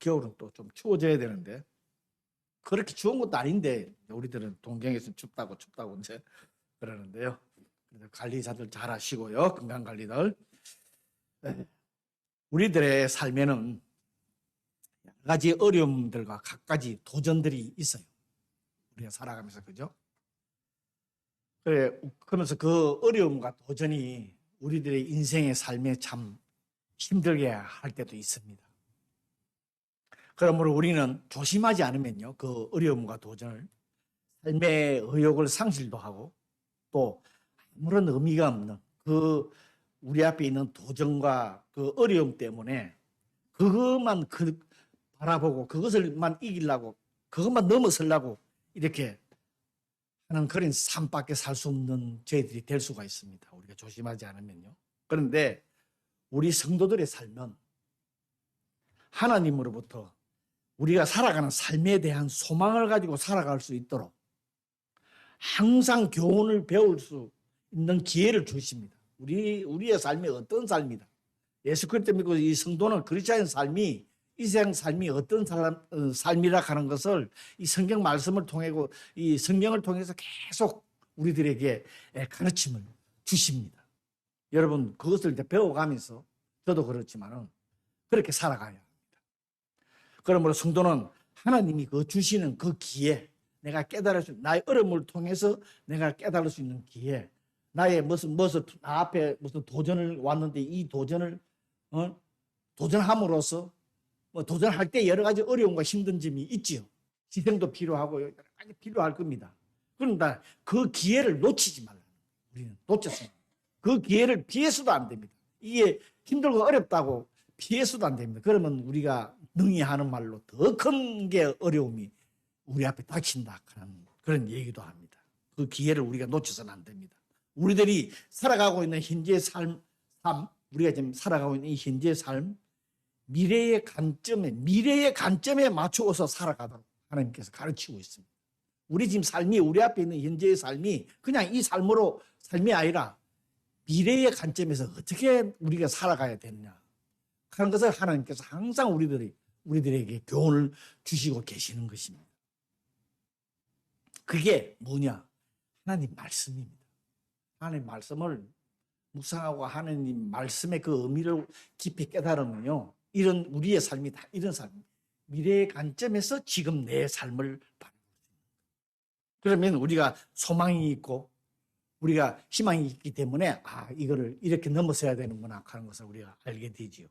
겨울은 또 좀 추워져야 되는데 그렇게 추운 것도 아닌데 우리들은 동경에서 춥다고 이제 그러는데요. 그래서 관리자들 잘 하시고요. 건강 관리들. 우리들의 삶에는 여러 가지 어려움들과 갖가지 도전들이 있어요. 우리가 살아가면서 그죠? 그러면서 그 어려움과 도전이 우리들의 인생의 삶에 참 힘들게 할 때도 있습니다. 그러므로 우리는 조심하지 않으면요, 그 어려움과 도전을 삶의 의욕을 상실도 하고 또 아무런 의미가 없는 그 우리 앞에 있는 도전과 그 어려움 때문에 그것만 바라보고 그것을만 이기려고 그것만 넘어서려고 이렇게 하는 그런 삶밖에 살 수 없는 저희들이 될 수가 있습니다. 우리가 조심하지 않으면요. 그런데 우리 성도들의 삶은 하나님으로부터 우리가 살아가는 삶에 대한 소망을 가지고 살아갈 수 있도록 항상 교훈을 배울 수 있는 기회를 주십니다. 우리의 삶이 어떤 삶이다. 예수 그리스도 믿고 이 성도는 그리스도인 삶이 이 세상 삶이 어떤 삶이라 하는 것을 이 성경 말씀을 통하고 이 성경을 통해서 계속 우리들에게 가르침을 주십니다. 여러분 그것을 이제 배워가면서 저도 그렇지만은 그렇게 살아가야 합니다. 그러므로 성도는 하나님이 그 주시는 그 기회, 내가 깨달을 수 나의 어려움을 통해서 내가 깨달을 수 있는 기회, 나의 나 앞에 무슨 도전을 왔는데 이 도전을 도전함으로써 도전할 때 여러 가지 어려움과 힘든 점이 있지요. 희생도 필요하고 여러 가지 필요할 겁니다. 그런데 그 기회를 놓치지 말라. 우리는 놓쳤습니다. 그 기회를 피해서도 안 됩니다. 이게 힘들고 어렵다고 피해서도 안 됩니다. 그러면 우리가 능히 하는 말로 더 큰 게 어려움이 우리 앞에 닥친다 하는 그런 얘기도 합니다. 그 기회를 우리가 놓쳐서는 안 됩니다. 우리들이 살아가고 있는 현재의 삶, 우리가 지금 살아가고 있는 이 현재의 삶, 미래의 관점에 맞추어서 살아가도록 하나님께서 가르치고 있습니다. 우리 지금 삶이 우리 앞에 있는 현재의 삶이 그냥 이 삶이 아니라 미래의 관점에서 어떻게 우리가 살아가야 되느냐 하는 것을 하나님께서 항상 우리들에게 교훈을 주시고 계시는 것입니다. 그게 뭐냐? 하나님 말씀입니다. 하나님 말씀을 묵상하고 하나님 말씀의 그 의미를 깊이 깨달으면요, 이런 우리의 삶이 다 이런 삶, 미래의 관점에서 지금 내 삶을 바라볼 수 있는 거예요. 그러면 우리가 소망이 있고 우리가 희망이 있기 때문에 이거를 이렇게 넘어서야 되는구나 하는 것을 우리가 알게 되지요.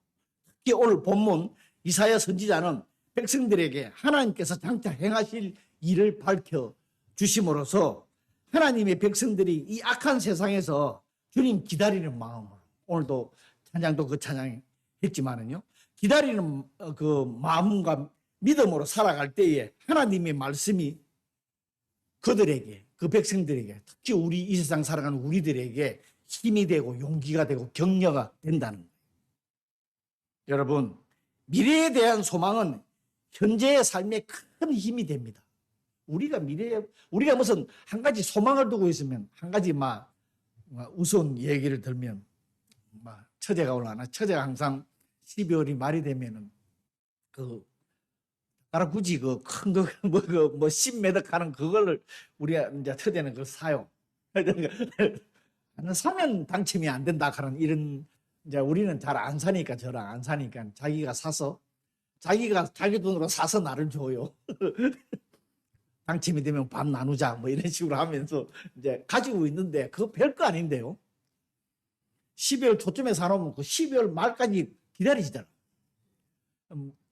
특히 오늘 본문 이사야 선지자는 백성들에게 하나님께서 장차 행하실 일을 밝혀 주심으로써 하나님의 백성들이 이 악한 세상에서 주님 기다리는 마음으로, 오늘도 찬양도 그 찬양 했지만은요, 기다리는 그 마음과 믿음으로 살아갈 때에 하나님의 말씀이 그들에게, 그 백성들에게, 특히 우리 이 세상 살아가는 우리들에게 힘이 되고 용기가 되고 격려가 된다는 거예요. 여러분, 미래에 대한 소망은 현재의 삶에 큰 힘이 됩니다. 우리가 무슨 한 가지 소망을 두고 있으면, 한 가지 우스운 얘기를 들면, 처제가 올라나, 처제가 항상 12월이 말이 되면은, 굳이 큰 거, 10매덕 하는 그거를 우리가 이제 처제는 그걸 사요. 사면 당첨이 안 된다 하는 이런, 이제 우리는 잘 안 사니까, 저랑 안 사니까 자기가 사서, 자기 돈으로 사서 나를 줘요. 당첨이 되면 밥 나누자 이런 식으로 하면서 이제 가지고 있는데 그거 별거 아닌데요. 12월 초쯤에 사놓으면 그 12월 말까지 기다리시더라.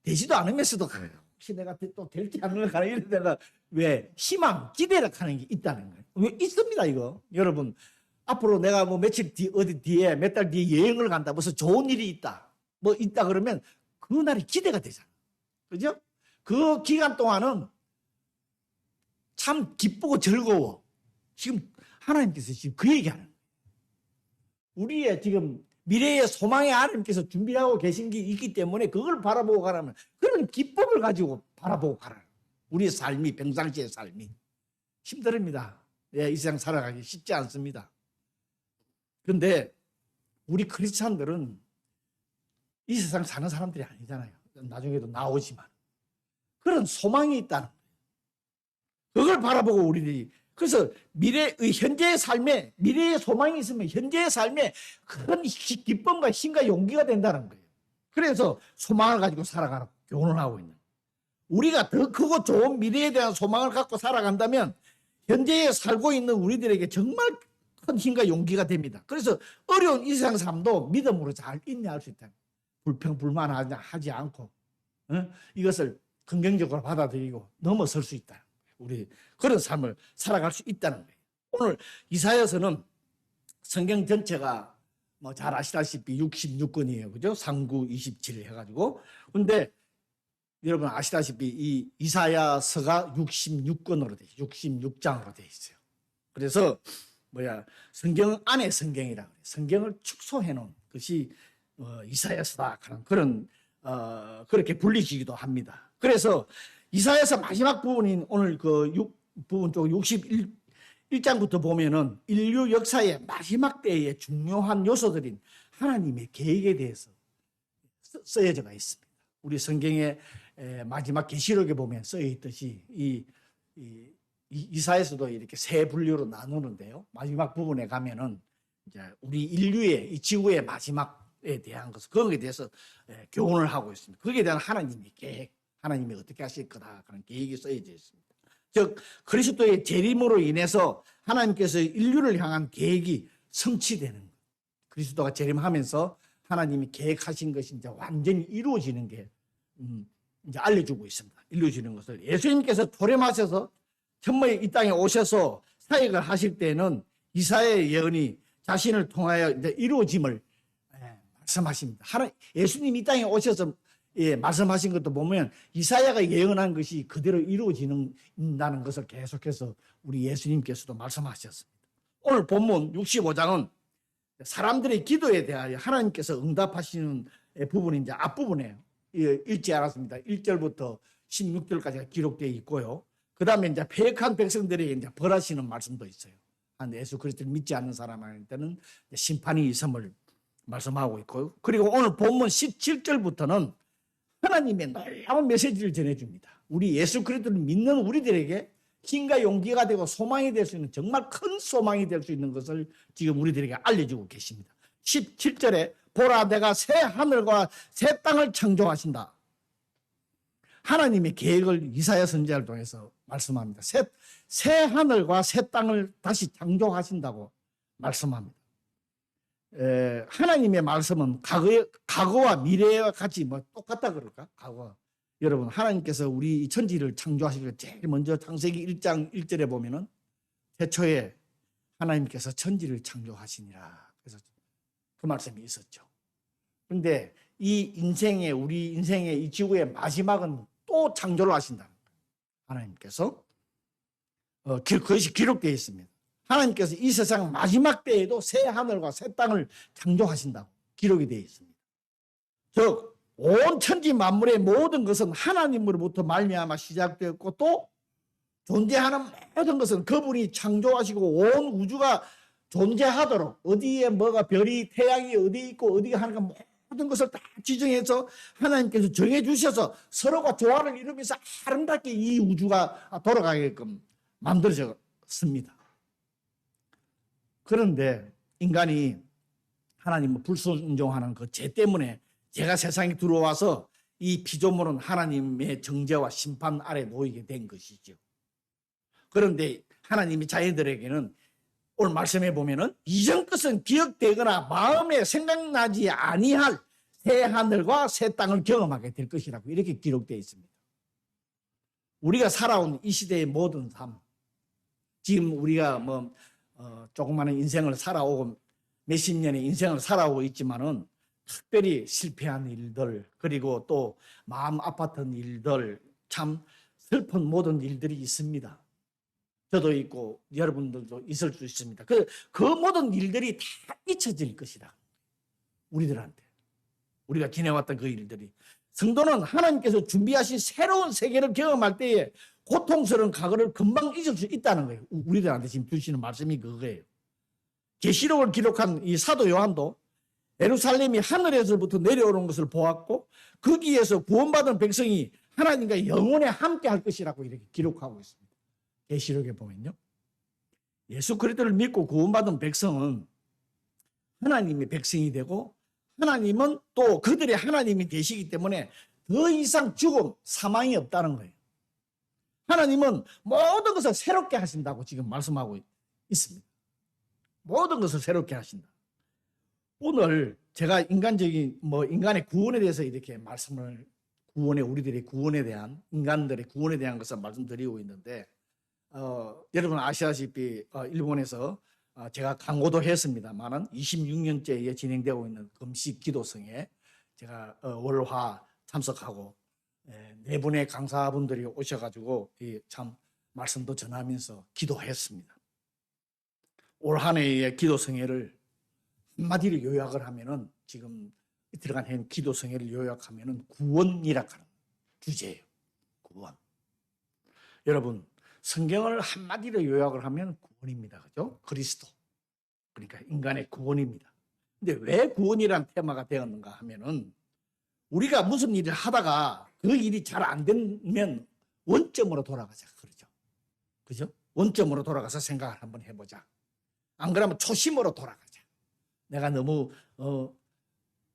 되지도 않으면서도 혹시 내가 또 될지 않을까 이런 데가 왜 희망, 기대를 하는 게 있다는 거예요. 왜 있습니다 이거. 여러분 앞으로 내가 며칠 어디 뒤에 몇 달 뒤에 여행을 간다. 무슨 좋은 일이 있다. 있다 그러면 그날이 기대가 되잖아. 그죠? 그 기간 동안은 참 기쁘고 즐거워. 지금 하나님께서 지금 그 얘기하는 거예요. 우리의 지금 미래의 소망의 하나님께서 준비하고 계신 게 있기 때문에 그걸 바라보고 가라면 그런 기쁨을 가지고 바라보고 가라. 우리의 삶이, 평상시의 삶이 힘듭니다. 이 세상 살아가기 쉽지 않습니다. 그런데 우리 크리스찬들은 이 세상 사는 사람들이 아니잖아요. 나중에도 나오지만 그런 소망이 있다는 거예요. 그걸 바라보고 우리들이 그래서 현재의 삶에 미래의 소망이 있으면 현재의 삶에 큰 기쁨과 힘과 용기가 된다는 거예요. 그래서 소망을 가지고 살아가라고 교훈을 하고 있는 거예요. 우리가 더 크고 좋은 미래에 대한 소망을 갖고 살아간다면 현재에 살고 있는 우리들에게 정말 큰 힘과 용기가 됩니다. 그래서 어려운 이 세상 삶도 믿음으로 잘 인내할 수 있다. 불평불만하지 않고 이것을 긍정적으로 받아들이고 넘어설 수 있다. 우리 그런 삶을 살아갈 수 있다는 거예요. 오늘 이사야서는 성경 전체가 뭐 잘 아시다시피 66권이에요. 그죠? 39, 27 해가지고. 근데 여러분 아시다시피 이 이사야서가 66권으로 돼 있어요. 66장으로 돼 있어요. 그래서 성경 안에 성경이라 그래요. 성경을 축소해 놓은 것이 이사야서다 하는 그런 그렇게 불리시기도 합니다. 그래서 이사야서 마지막 부분인 오늘 그 부분 쪽 61장부터 보면은 인류 역사의 마지막 때의 중요한 요소들인 하나님의 계획에 대해서 쓰여져 있습니다. 우리 성경의 마지막 계시록에 보면 쓰여 있듯이 이사야서도 이렇게 세 분류로 나누는데요. 마지막 부분에 가면은 이제 우리 인류의 이 지구의 마지막에 대한 것을 거기에 대해서 교훈을 하고 있습니다. 거기에 대한 하나님의 계획, 하나님이 어떻게 하실 거다 그런 계획이 쓰여져 있습니다. 즉 그리스도의 재림으로 인해서 하나님께서 인류를 향한 계획이 성취되는 것. 그리스도가 재림하면서 하나님이 계획하신 것이 이제 완전히 이루어지는 게 이제 알려주고 있습니다. 이루어지는 것을 예수님께서 도рем하셔서 천모에 이 땅에 오셔서 사역을 하실 때는 이사야의 예언이 자신을 통하여 이제 이루어짐을 말씀하십니다. 예수님이 이 땅에 오셔서 말씀하신 것도 보면 이사야가 예언한 것이 그대로 이루어진다는 것을 계속해서 우리 예수님께서도 말씀하셨습니다. 오늘 본문 65장은 사람들의 기도에 대하여 하나님께서 응답하시는 부분이 이제 앞부분에 읽지 않았습니다. 1절부터 16절까지가 기록되어 있고요. 그 다음에 이제 패역한 백성들에게 이제 벌하시는 말씀도 있어요. 예수 그리스도를 믿지 않는 사람한테는 심판이 있음을 말씀하고 있고요. 그리고 오늘 본문 17절부터는 하나님의 놀라운 메시지를 전해줍니다. 우리 예수 그리스도를 믿는 우리들에게 힘과 용기가 되고 소망이 될 수 있는 정말 큰 소망이 될 수 있는 것을 지금 우리들에게 알려주고 계십니다. 17절에 보라 내가 새 하늘과 새 땅을 창조하신다. 하나님의 계획을 이사야 선지자를 통해서 말씀합니다. 새 하늘과 새 땅을 다시 창조하신다고 말씀합니다. 하나님의 말씀은 과거와 미래와 같이 똑같다 그럴까? 과거. 여러분 하나님께서 우리 천지를 창조하시기 제일 먼저 창세기 1장 1절에 보면은 태초에 하나님께서 천지를 창조하시니라. 그래서 그 말씀이 있었죠. 그런데 우리 인생의 이 지구의 마지막은 또 창조를 하신다는 거예요. 하나님께서 그것이 기록되어 있습니다. 하나님께서 이 세상 마지막 때에도 새 하늘과 새 땅을 창조하신다고 기록이 되어 있습니다. 즉 온 천지 만물의 모든 것은 하나님으로부터 말미암아 시작되었고 또 존재하는 모든 것은 그분이 창조하시고 온 우주가 존재하도록 어디에 뭐가 별이 태양이 어디 있고 어디가 하는가 모든 것을 다 지정해서 하나님께서 정해 주셔서 서로가 조화를 이루면서 아름답게 이 우주가 돌아가게끔 만들어졌습니다. 그런데 인간이 하나님을 불순종하는 그 죄 때문에 죄가 세상에 들어와서 이 피조물은 하나님의 정죄와 심판 아래 놓이게 된 것이죠. 그런데 하나님이 자녀들에게는 오늘 말씀해 보면은 이전 것은 기억되거나 마음에 생각나지 아니할 새 하늘과 새 땅을 경험하게 될 것이라고 이렇게 기록되어 있습니다. 우리가 살아온 이 시대의 모든 삶, 지금 우리가 조그마한 인생을 살아오고 몇십 년의 인생을 살아오고 있지만은 특별히 실패한 일들 그리고 또 마음 아팠던 일들 참 슬픈 모든 일들이 있습니다. 저도 있고 여러분들도 있을 수 있습니다. 그 모든 일들이 다 잊혀질 것이다. 우리들한테. 우리가 지내왔던 그 일들이. 성도는 하나님께서 준비하신 새로운 세계를 경험할 때에 고통스러운 과거를 금방 잊을 수 있다는 거예요. 우리들한테 지금 주시는 말씀이 그거예요. 계시록을 기록한 이 사도 요한도 예루살렘이 하늘에서부터 내려오는 것을 보았고 거기에서 구원받은 백성이 하나님과 영원에 함께 할 것이라고 이렇게 기록하고 있습니다. 계시록에 보면요. 예수 그리스도를 믿고 구원받은 백성은 하나님의 백성이 되고 하나님은 또 그들의 하나님이 되시기 때문에 더 이상 죽음, 사망이 없다는 거예요. 하나님은 모든 것을 새롭게 하신다고 지금 말씀하고 있습니다. 모든 것을 새롭게 하신다. 오늘 제가 인간의 구원에 대해서 이렇게 말씀을 우리들의 구원에 대한 인간들의 구원에 대한 것을 말씀드리고 있는데 여러분 아시다시피 일본에서 제가 강고도 했습니다만은 26년째에 진행되고 있는 금식 기도성에 제가 월화 참석하고 네 분의 강사분들이 오셔가지고 참 말씀도 전하면서 기도했습니다. 올 한 해의 기도성회를 한마디로 요약을 하면은 지금 들어간 기도성회를 요약하면은 구원이라 하는 주제예요. 구원. 여러분 성경을 한마디로 요약을 하면 구원입니다. 그죠? 그리스도. 그러니까 인간의 구원입니다. 근데 왜 구원이라는 테마가 되었는가 하면은 우리가 무슨 일을 하다가 그 일이 잘 안 되면 원점으로 돌아가자. 그러죠. 그죠? 원점으로 돌아가서 생각을 한번 해보자. 안 그러면 초심으로 돌아가자. 내가 너무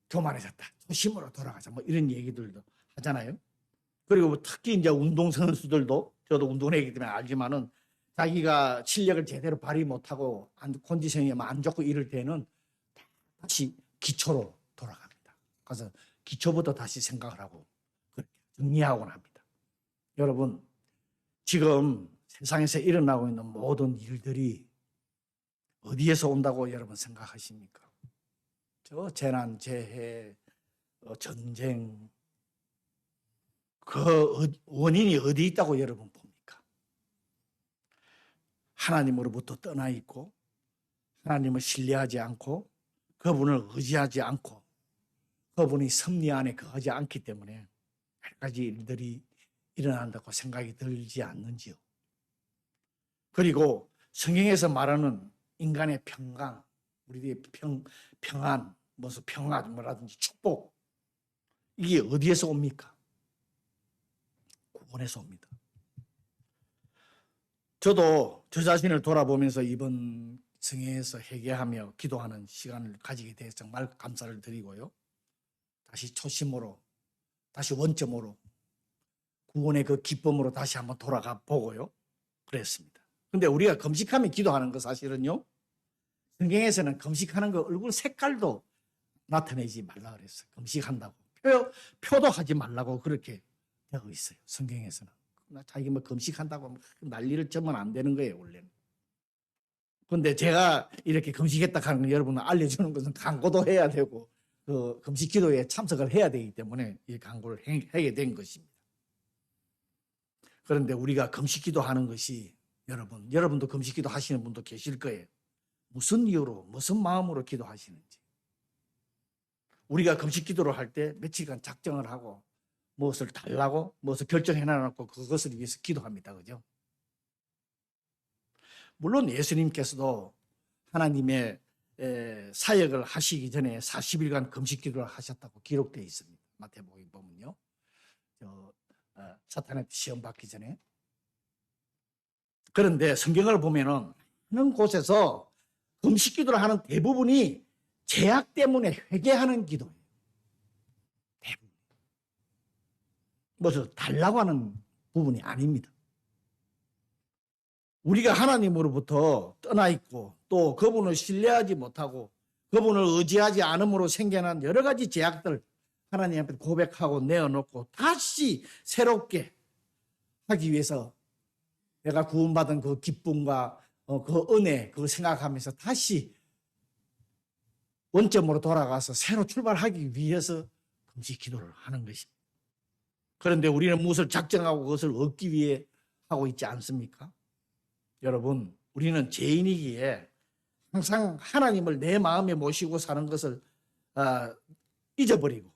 교만해졌다. 초심으로 돌아가자. 뭐 이런 얘기들도 하잖아요. 그리고 특히 이제 운동선수들도 저도 운동하기 때문에 알지만은 자기가 실력을 제대로 발휘 못하고 컨디션이 안 좋고 이럴 때는 다시 기초로 돌아갑니다. 그래서 기초부터 다시 생각을 하고 그렇게 정리하곤 합니다. 여러분 지금 세상에서 일어나고 있는 모든 일들이 어디에서 온다고 여러분 생각하십니까? 저 재난, 재해, 전쟁 그 원인이 어디 있다고 여러분 봅니까? 하나님으로부터 떠나 있고 하나님을 신뢰하지 않고 그분을 의지하지 않고 그분이 섭리 안에 거하지 않기 때문에 여러 가지 일들이 일어난다고 생각이 들지 않는지요. 그리고 성경에서 말하는 인간의 평강, 우리의 평안, 무슨 평화 뭐라든지 축복 이게 어디에서 옵니까? 구원에서 옵니다. 저도 저 자신을 돌아보면서 이번 성회에서 회개하며 기도하는 시간을 가지게 돼서 정말 감사를 드리고요. 다시 초심으로, 다시 원점으로 구원의 그 기쁨으로 다시 한번 돌아가 보고요. 그랬습니다. 근데 우리가 금식하며 기도하는 거 사실은요. 성경에서는 금식하는 거 얼굴 색깔도 나타내지 말라 그랬어요. 금식한다고. 표도 하지 말라고 그렇게 되어 있어요. 성경에서는. 자기 뭐 금식한다고 난리를 쩌면 안 되는 거예요, 원래는. 그런데 제가 이렇게 금식했다 하는 건 여러분은 알려주는 것은 강구도 해야 되고 그 금식 기도에 참석을 해야 되기 때문에 이 강구를 하게 된 것입니다. 그런데 우리가 금식 기도하는 것이 여러분도 금식 기도 하시는 분도 계실 거예요. 무슨 이유로, 무슨 마음으로 기도하시는지. 우리가 금식 기도를 할 때 며칠간 작정을 하고 무엇을 달라고 무엇을 결정해놔놓고 그것을 위해서 기도합니다. 그죠? 물론 예수님께서도 하나님의 사역을 하시기 전에 40일간 금식 기도를 하셨다고 기록되어 있습니다. 마태복음 보면요. 사탄한테 시험 받기 전에. 그런데 성경을 보면은 많은 곳에서 금식 기도를 하는 대부분이 죄악 때문에 회개하는 기도예요. 대부분. 무슨 달라고 하는 부분이 아닙니다. 우리가 하나님으로부터 떠나 있고 또 그분을 신뢰하지 못하고 그분을 의지하지 않음으로 생겨난 여러 가지 죄악들 하나님 앞에 고백하고 내어놓고 다시 새롭게 하기 위해서 내가 구원받은 그 기쁨과 그 은혜 그걸 생각하면서 다시 원점으로 돌아가서 새로 출발하기 위해서 금식 기도를 하는 것입니다. 그런데 우리는 무엇을 작정하고 그것을 얻기 위해 하고 있지 않습니까? 여러분, 우리는 죄인이기에 항상 하나님을 내 마음에 모시고 사는 것을 잊어버리고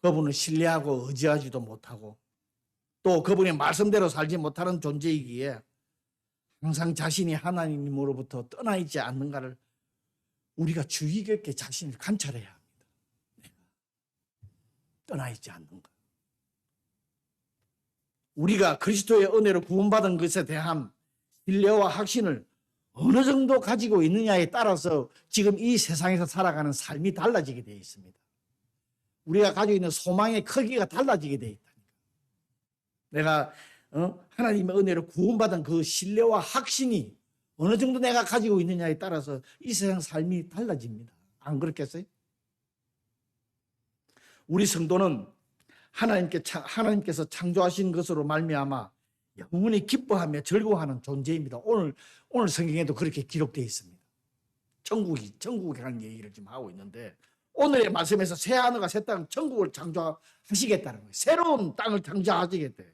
그분을 신뢰하고 의지하지도 못하고 또 그분의 말씀대로 살지 못하는 존재이기에 항상 자신이 하나님으로부터 떠나 있지 않는가를 우리가 주의 깊게 자신을 관찰해야 합니다. 떠나 있지 않는가. 우리가 그리스도의 은혜로 구원받은 것에 대한 신뢰와 확신을 어느 정도 가지고 있느냐에 따라서 지금 이 세상에서 살아가는 삶이 달라지게 되어 있습니다. 우리가 가지고 있는 소망의 크기가 달라지게 되어 있다. 내가 하나님의 은혜로 구원받은 그 신뢰와 확신이 어느 정도 내가 가지고 있느냐에 따라서 이 세상 삶이 달라집니다. 안 그렇겠어요? 우리 성도는 하나님께서 창조하신 것으로 말미암아 영원히 기뻐하며 즐거워하는 존재입니다. 오늘 성경에도 그렇게 기록되어 있습니다. 천국에 관한 얘기를 지금 하고 있는데, 오늘의 말씀에서 새 하늘과 새 땅, 천국을 창조하시겠다는 거예요. 새로운 땅을 창조하시겠다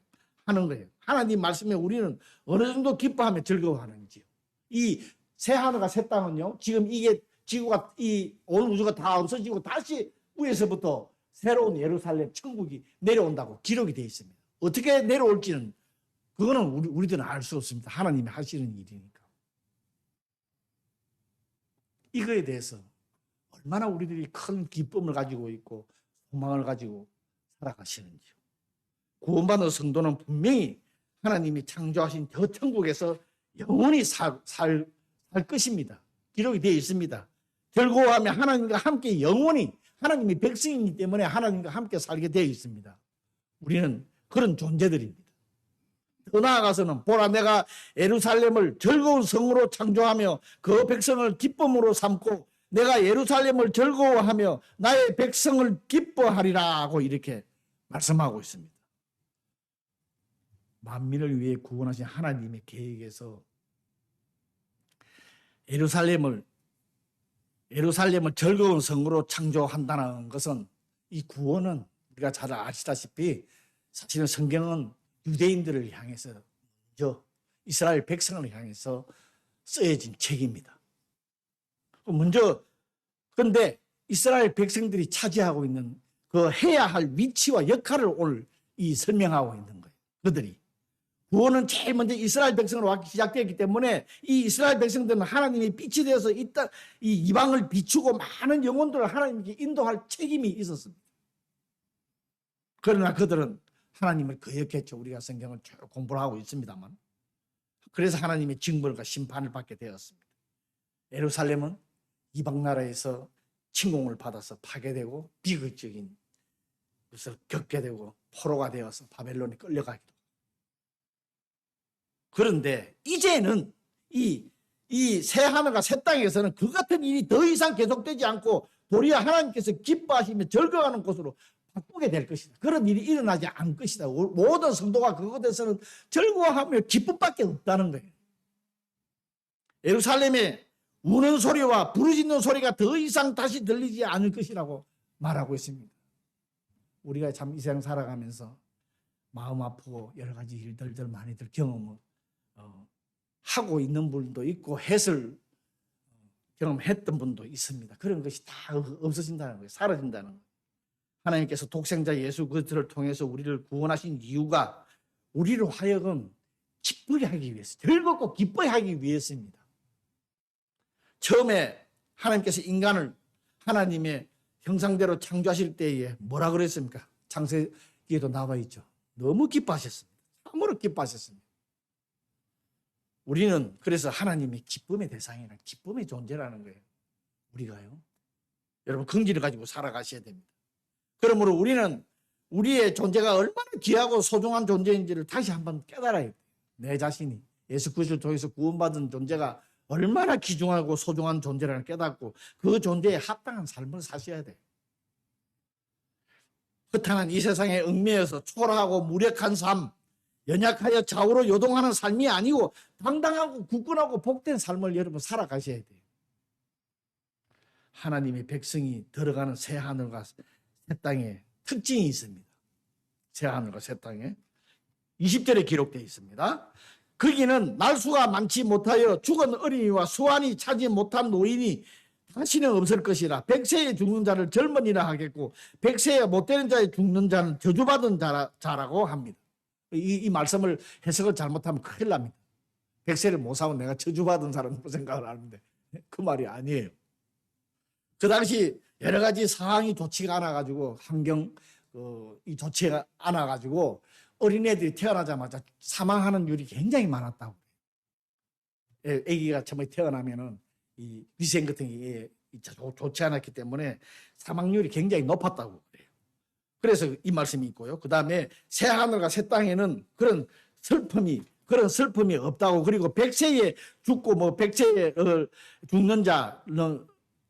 하는 거예요. 하나님 말씀에 우리는 어느 정도 기뻐하며 즐거워하는지요. 이 새 하늘과 새 땅은요, 지금 이게 지구가, 이 온 우주가 다 없어지고 다시 위에서부터 새로운 예루살렘 천국이 내려온다고 기록이 되어 있습니다. 어떻게 내려올지는 그거는 우리들은 알 수 없습니다. 하나님이 하시는 일이니까. 이거에 대해서 얼마나 우리들이 큰 기쁨을 가지고 있고 소망을 가지고 살아가시는지요. 구원받은 성도는 분명히 하나님이 창조하신 저 천국에서 영원히 살 것입니다. 기록이 되어 있습니다. 즐거워하며 하나님과 함께 영원히, 하나님이 백성이기 때문에 하나님과 함께 살게 되어 있습니다. 우리는 그런 존재들입니다. 더 나아가서는 보라, 내가 예루살렘을 즐거운 성으로 창조하며 그 백성을 기쁨으로 삼고 내가 예루살렘을 즐거워하며 나의 백성을 기뻐하리라 하고 이렇게 말씀하고 있습니다. 만민을 위해 구원하신 하나님의 계획에서 예루살렘을 즐거운 성으로 창조한다는 것은, 이 구원은 우리가 잘 아시다시피 사실은 성경은 유대인들을 향해서, 먼저 이스라엘 백성을 향해서 쓰여진 책입니다. 그런데 이스라엘 백성들이 차지하고 있는 그 해야 할 위치와 역할을 오늘 설명하고 있는 거예요. 그들이 구원은 제일 먼저 이스라엘 백성으로 왔기 시작되었기 때문에 이 이스라엘 백성들은 하나님의 빛이 되어서 이 이방을 비추고 많은 영혼들을 하나님께 인도할 책임이 있었습니다. 그러나 그들은 하나님을 거역했죠. 우리가 성경을 쭉 공부를 하고 있습니다만. 그래서 하나님의 징벌과 심판을 받게 되었습니다. 예루살렘은 이방 나라에서 침공을 받아서 파괴되고 비극적인 것을 겪게 되고 포로가 되어서 바벨론에 끌려가기도. 그런데 이제는 이 새 하늘과 새 땅에서는 그 같은 일이 더 이상 계속되지 않고 도리어 하나님께서 기뻐하시며 즐거워하는 곳으로 바꾸게 될 것이다. 그런 일이 일어나지 않을 것이다. 모든 성도가 그것에서는 즐거워하며 기쁨밖에 없다는 거예요. 예루살렘에 우는 소리와 부르짖는 소리가 더 이상 다시 들리지 않을 것이라고 말하고 있습니다. 우리가 참 이 세상 살아가면서 마음 아프고 여러 가지 일들을 많이들 경험을 하고 있는 분도 있고 경험했던 분도 있습니다. 그런 것이 다 없어진다는 거예요. 사라진다는 거예요. 하나님께서 독생자 예수 그리스도를 통해서 우리를 구원하신 이유가 우리를 하여금 기쁘게 하기 위해서, 즐겁고 기쁘게 하기 위해서입니다. 처음에 하나님께서 인간을 하나님의 형상대로 창조하실 때에 뭐라 그랬습니까? 창세기에도 나와 있죠. 너무 기뻐하셨습니다. 참으로 기뻐하셨습니다. 우리는 그래서 하나님의 기쁨의 대상이라는, 기쁨의 존재라는 거예요. 우리가요. 여러분, 긍지를 가지고 살아가셔야 됩니다. 그러므로 우리는 우리의 존재가 얼마나 귀하고 소중한 존재인지를 다시 한번 깨달아야 돼요. 내 자신이 예수 그리스도를 통해서 구원받은 존재가 얼마나 귀중하고 소중한 존재라는 깨닫고 그 존재에 합당한 삶을 사셔야 돼요. 허탄한 이 세상에 얽매여서 초라하고 무력한 삶, 연약하여 좌우로 요동하는 삶이 아니고 당당하고 굳건하고 복된 삶을 여러분 살아가셔야 돼요. 하나님의 백성이 들어가는 새 하늘과 새 땅에 특징이 있습니다. 새 하늘과 새 땅에 20절에 기록되어 있습니다. 거기는 날수가 많지 못하여 죽은 어린이와 수완이 차지 못한 노인이 다시는 없을 것이라. 100세에 죽는 자를 젊은이라 하겠고 100세에 못되는 자에 죽는 자는 저주받은 자라고 합니다. 이 말씀을 해석을 잘못하면 큰일 납니다. 100세를 못 사면 내가 저주받은 사람으로 생각을 하는데 그 말이 아니에요. 그 당시 여러 가지 상황이 좋지가 않아가지고 환경, 이 조치가 않아가지고 어린애들이 태어나자마자 사망하는 율이 굉장히 많았다고. 아기가 처음에 태어나면은 이 위생 같은 게 좋지 않았기 때문에 사망률이 굉장히 높았다고 그래요. 그래서 이 말씀이 있고요. 그 다음에 새 하늘과 새 땅에는 그런 슬픔이 없다고. 그리고 백세에 죽고 뭐 백세에 죽는 자는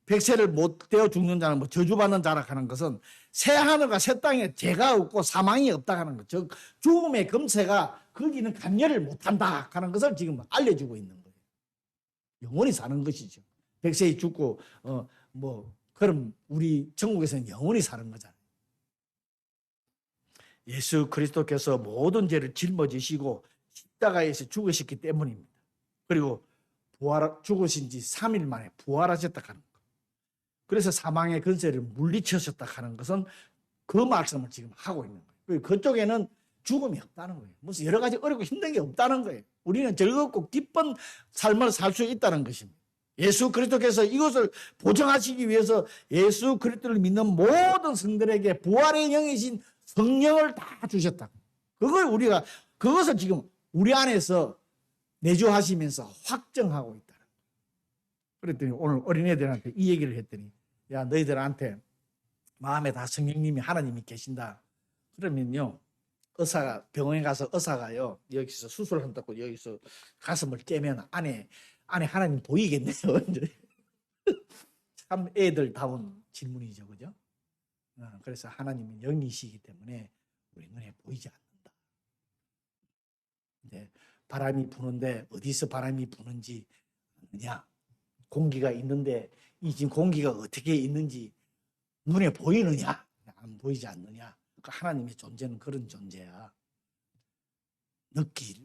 백세를 못 되어 죽는 자는 뭐 저주받는 자라 하는 것은 새 하늘과 새 땅에 죄가 없고 사망이 없다 하는 것. 즉 죽음의 금세가 거기는 관여를 못한다 하는 것을 지금 알려주고 있는 거예요. 영원히 사는 것이죠. 백세에 죽고 그럼 우리 천국에서는 영원히 사는 거잖아요. 예수 그리스도께서 모든 죄를 짊어지시고 십자가에서 죽으셨기 때문입니다. 그리고 죽으신 지 3일 만에 부활하셨다 하는 것. 그래서 사망의 근세를 물리치셨다 하는 것은 그 말씀을 지금 하고 있는 거예요. 그쪽에는 죽음이 없다는 거예요. 무슨 여러 가지 어렵고 힘든 게 없다는 거예요. 우리는 즐겁고 기쁜 삶을 살 수 있다는 것입니다. 예수 그리스도께서 이것을 보증하시기 위해서 예수 그리스도를 믿는 모든 성들에게 부활의 영이신 성령을 다 주셨다. 그것을 지금 우리 안에서 내주하시면서 확정하고 있다. 그랬더니 오늘 어린애들한테 이 얘기를 했더니, 야, 너희들한테 마음에 다 성령님이 하나님이 계신다. 그러면요, 병원에 가서 의사가요, 여기서 수술한다고 여기서 가슴을 째면 안에 하나님 보이겠네요. 참 애들다운 질문이죠, 그죠? 그래서 하나님은 영이시기 때문에 우리 눈에 보이지 않는다. 근데 바람이 부는데 어디서 바람이 부는지 아느냐? 공기가 있는데 이 지금 공기가 어떻게 있는지 눈에 보이느냐? 안 보이지 않느냐? 하나님의 존재는 그런 존재야.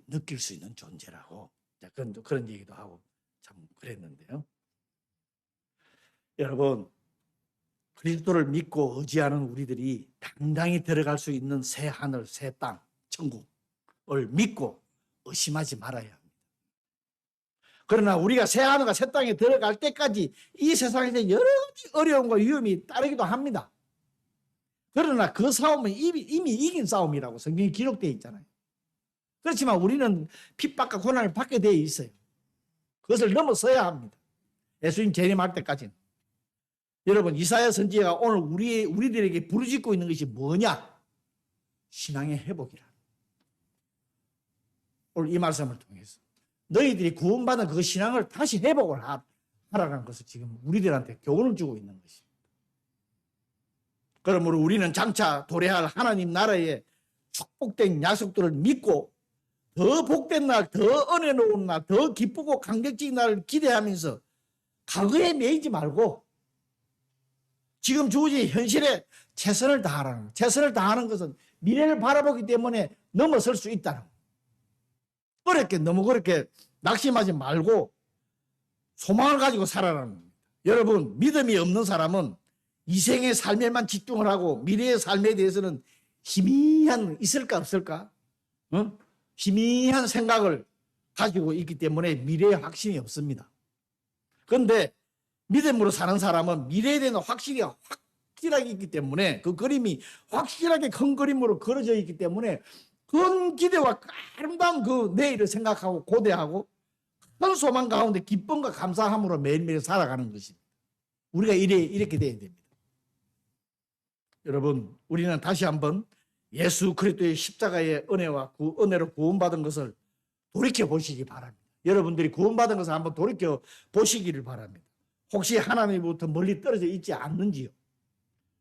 느낄 수 있는 존재라고. 그런 얘기도 하고 참 그랬는데요. 여러분, 그리스도를 믿고 의지하는 우리들이 당당히 들어갈 수 있는 새 하늘, 새 땅, 천국을 믿고 의심하지 말아야 합니다. 그러나 우리가 새 하늘과 새 땅에 들어갈 때까지 이 세상에서 여러 가지 어려움과 위험이 따르기도 합니다. 그러나 그 싸움은 이미 이긴 싸움이라고 성경에 기록되어 있잖아요. 그렇지만 우리는 핍박과 고난을 받게 되어 있어요. 그것을 넘어서야 합니다. 예수님 재림할 때까지는. 여러분, 이사야 선지자가 오늘 우리들에게 부르짖고 있는 것이 뭐냐? 신앙의 회복이라. 오늘 이 말씀을 통해서 너희들이 구원받은 그 신앙을 다시 회복을 하라는 것을 지금 우리들한테 교훈을 주고 있는 것입니다. 그러므로 우리는 장차 도래할 하나님 나라의 축복된 약속들을 믿고 더 복된 날, 더 은혜로운 날, 더 기쁘고 감격적인 날을 기대하면서 과거에 매이지 말고 지금 주어진 현실에 최선을 다하라는 거예요. 최선을 다하는 것은 미래를 바라보기 때문에 넘어설 수 있다는 거예요. 너무 그렇게 낙심하지 말고 소망을 가지고 살아라는 겁니다. 여러분, 믿음이 없는 사람은 이생의 삶에만 집중을 하고 미래의 삶에 대해서는 희미한 있을까 없을까? 희미한 생각을 가지고 있기 때문에 미래에 확신이 없습니다. 그런데 믿음으로 사는 사람은 미래에 대한 확실하게 있기 때문에 그 그림이 확실하게 큰 그림으로 그려져 있기 때문에 큰 기대와 아름다운 그 내일을 생각하고 고대하고 큰 소망 가운데 기쁨과 감사함으로 매일매일 살아가는 것입니다. 우리가 이렇게 돼야 됩니다. 여러분, 우리는 다시 한번 예수 그리스도의 십자가의 은혜로 구원받은 것을 돌이켜 보시기 바랍니다. 여러분들이 구원받은 것을 한번 돌이켜 보시기를 바랍니다. 혹시 하나님으로부터 멀리 떨어져 있지 않는지요?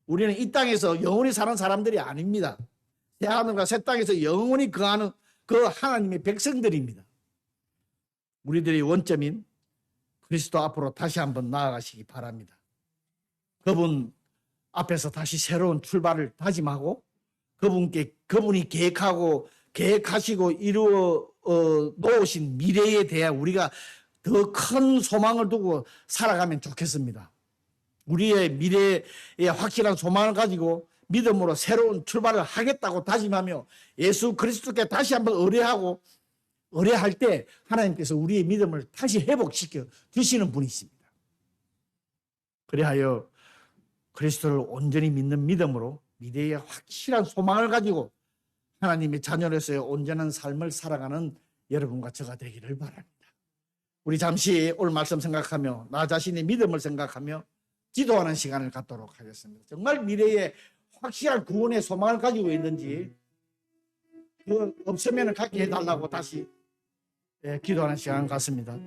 우리는 이 땅에서 영원히 사는 사람들이 아닙니다. 새 하늘과 새 땅에서 영원히 거하는 그 하나님의 백성들입니다. 우리들의 원점인 그리스도 앞으로 다시 한번 나아가시기 바랍니다. 그분 앞에서 다시 새로운 출발을 다짐하고 그분이 계획하시고 이루어 놓으신 미래에 대한 우리가 더 큰 소망을 두고 살아가면 좋겠습니다. 우리의 미래에 확실한 소망을 가지고 믿음으로 새로운 출발을 하겠다고 다짐하며 예수 그리스도께 다시 한번 의뢰할 때 하나님께서 우리의 믿음을 다시 회복시켜 주시는 분이십니다. 그리하여 그리스도를 온전히 믿는 믿음으로 미래에 확실한 소망을 가지고 하나님의 자녀로서의 온전한 삶을 살아가는 여러분과 저가 되기를 바랍니다. 우리 잠시 오늘 말씀 생각하며 나 자신의 믿음을 생각하며 기도하는 시간을 갖도록 하겠습니다. 정말 미래에 확실한 구원의 소망을 가지고 있는지 그 없으면 갖게 해달라고 다시 기도하는 시간 같습니다.